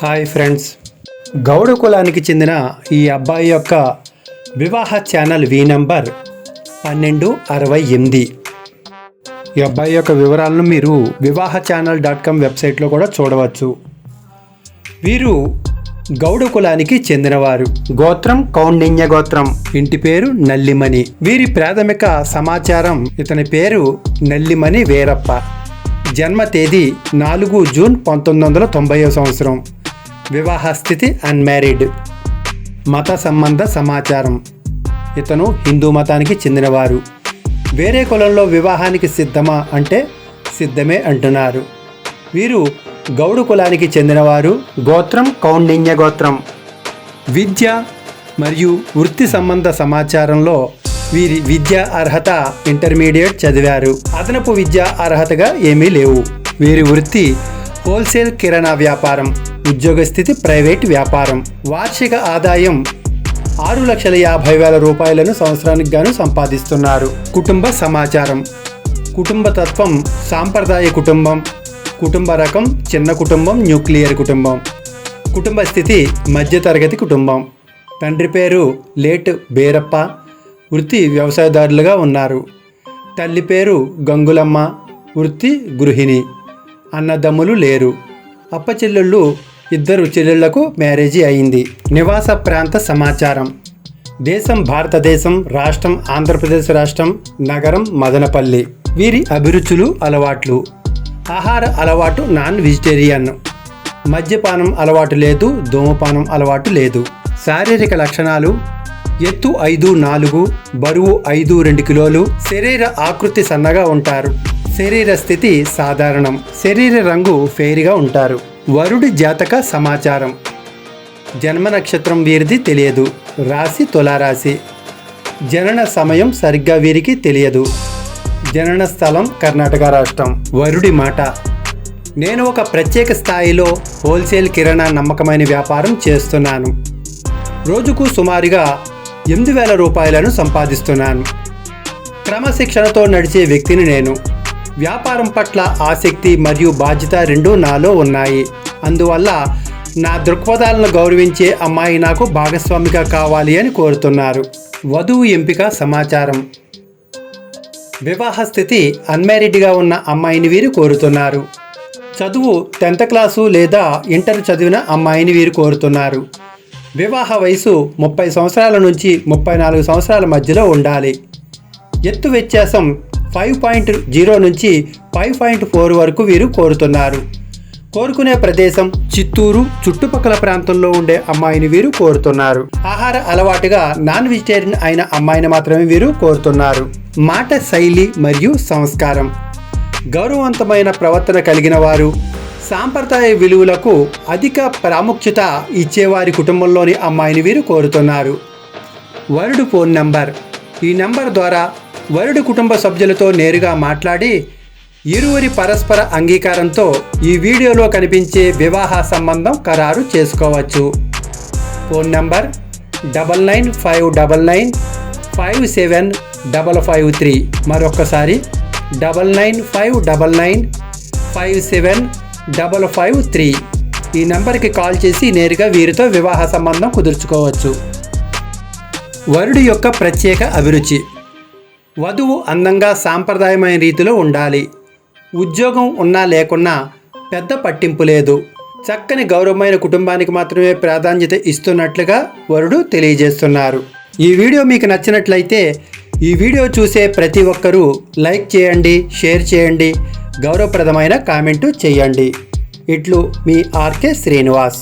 Hi friends, Gowda కులానికి చెందిన ఈ అబ్బాయి యొక్క వివాహ ఛానల్ వి నంబర్ 1268. ఈ అబ్బాయి యొక్క వివరాలను మీరు vivahaChannel.com వెబ్సైట్లో కూడా చూడవచ్చు. వీరు గౌడ కులానికి చెందినవారు. గోత్రం కౌండిన్య గోత్రం. ఇంటి పేరు నల్లిమణి. వీరి ప్రాథమిక సమాచారం ఇతని పేరు నల్లిమణి వీరప్ప. జన్మ తేదీ 4 జూన్ 1990 సంవత్సరం. వివాహ స్థితి అన్మ్యారీడ్. మత సంబంధ సమాచారం ఇతను హిందూ మతానికి చెందినవారు. వేరే కులంలో వివాహానికి సిద్ధమా అంటే సిద్ధమే అంటున్నారు. వీరు గౌడ కులానికి చెందినవారు. గోత్రం కౌండిన్య గోత్రం. విద్య మరియు వృత్తి సంబంధ సమాచారంలో వీరి విద్యా అర్హత ఇంటర్మీడియట్ చదివారు. అదనపు విద్యా అర్హతగా ఏమీ లేవు. వీరి వృత్తి హోల్సేల్ కిరాణా వ్యాపారం. ఉద్యోగ స్థితి ప్రైవేట్ వ్యాపారం. వార్షిక ఆదాయం 6,50,000 రూపాయలను సంవత్సరానికి గాను సంపాదిస్తున్నారు. కుటుంబ సమాచారం. కుటుంబ తత్వం సాంప్రదాయ కుటుంబం. కుటుంబ రకం చిన్న కుటుంబం, న్యూక్లియర్ కుటుంబం. కుటుంబ స్థితి మధ్యతరగతి కుటుంబం. తండ్రి పేరు లేట్ బేరప్ప. వృత్తి వ్యవసాయదారులుగా ఉన్నారు. తల్లి పేరు గంగులమ్మ. వృత్తి గృహిణి. అన్నదమ్ములు లేరు. అప్పచెల్లెళ్ళు 2 చెల్లెళ్లకు మ్యారేజీ అయింది. నివాస ప్రాంత సమాచారం. దేశం భారతదేశం. రాష్ట్రం ఆంధ్రప్రదేశ్ రాష్ట్రం. నగరం మదనపల్లి. వీరి అభిరుచులు అలవాట్లు. ఆహార అలవాటు నాన్ వెజిటేరియన్. మద్యపానం అలవాటు లేదు. ధూమపానం అలవాటు లేదు. శారీరక లక్షణాలు: ఎత్తు 5'4", బరువు 5'2" కిలోలు. శరీర ఆకృతి సన్నగా ఉంటారు. శరీర స్థితి సాధారణం. శరీర రంగు ఫెయిర్గా ఉంటారు. వరుడి జాతక సమాచారం. జన్మ నక్షత్రం వీరిది తెలియదు. రాశి తులారాశి. జనన సమయం సరిగ్గా వీరికి తెలియదు. జనన స్థలం కర్ణాటక రాష్ట్రం. వరుడి మాట: నేను ఒక ప్రత్యేక స్థాయిలో హోల్సేల్ కిరాణా నమ్మకమైన వ్యాపారం చేస్తున్నాను. రోజుకు సుమారుగా 8,000 రూపాయలను సంపాదిస్తున్నాను. క్రమశిక్షణతో నడిచే వ్యక్తిని నేను. వ్యాపారం పట్ల ఆసక్తి మరియు బాధ్యత రెండూ నాలో ఉన్నాయి. అందువల్ల నా దృక్పథాలను గౌరవించే అమ్మాయి నాకు భాగస్వామిగా కావాలి అని కోరుతున్నారు. వధువు ఎంపిక సమాచారం. వివాహ స్థితి అన్మ్యారీడ్గా ఉన్న అమ్మాయిని వీరు కోరుతున్నారు. చదువు 10th క్లాసు లేదా ఇంటర్ చదివిన అమ్మాయిని వీరు కోరుతున్నారు. వివాహ వయసు 30 సంవత్సరాల నుంచి 34 సంవత్సరాల మధ్యలో ఉండాలి. ఎత్తు వ్యత్యాసం 5.0 నుంచి 5.4 వరకు వీరు కోరుతున్నారు. కోరుకునే ప్రదేశం చిత్తూరు చుట్టుపక్కల ప్రాంతంలో ఉండే అమ్మాయిని వీరు కోరుతున్నారు. ఆహార అలవాటుగా నాన్ వెజిటేరియన్ అయిన అమ్మాయిని మాత్రమే వీరు కోరుతున్నారు. మాట శైలి మరియు సంస్కారం. గౌరవవంతమైన ప్రవర్తన కలిగిన వారు. సాంప్రదాయ విలువలకు అధిక ప్రాముఖ్యత ఇచ్చేవారి కుటుంబంలోని అమ్మాయిని వీరు కోరుతున్నారు. వరుడు ఫోన్ నంబర్. ఈ నంబర్ ద్వారా వరుడు కుటుంబ సభ్యులతో నేరుగా మాట్లాడి ఇరువురి పరస్పర అంగీకారంతో ఈ వీడియోలో కనిపించే వివాహ సంబంధం ఖరారు చేసుకోవచ్చు. Phone number 9959957553. మరొకసారి 9959957553. ఈ నంబర్కి కాల్ చేసి నేరుగా వీరితో వివాహ సంబంధం కుదుర్చుకోవచ్చు. వరుడి యొక్క ప్రత్యేక అభిరుచి. వధువు అందంగా సాంప్రదాయమైన రీతిలో ఉండాలి. ఉద్యోగం ఉన్నా లేకున్నా పెద్ద పట్టింపు లేదు. చక్కని గౌరవమైన కుటుంబానికి మాత్రమే ప్రాధాన్యత ఇస్తున్నట్లుగా వరుడు తెలియజేస్తున్నారు. ఈ వీడియో మీకు నచ్చినట్లయితే ఈ వీడియో చూసే ప్రతి ఒక్కరూ లైక్ చేయండి, షేర్ చేయండి, గౌరవప్రదమైన కామెంటు చేయండి. ఇట్లు మీ ఆర్కే శ్రీనివాస్.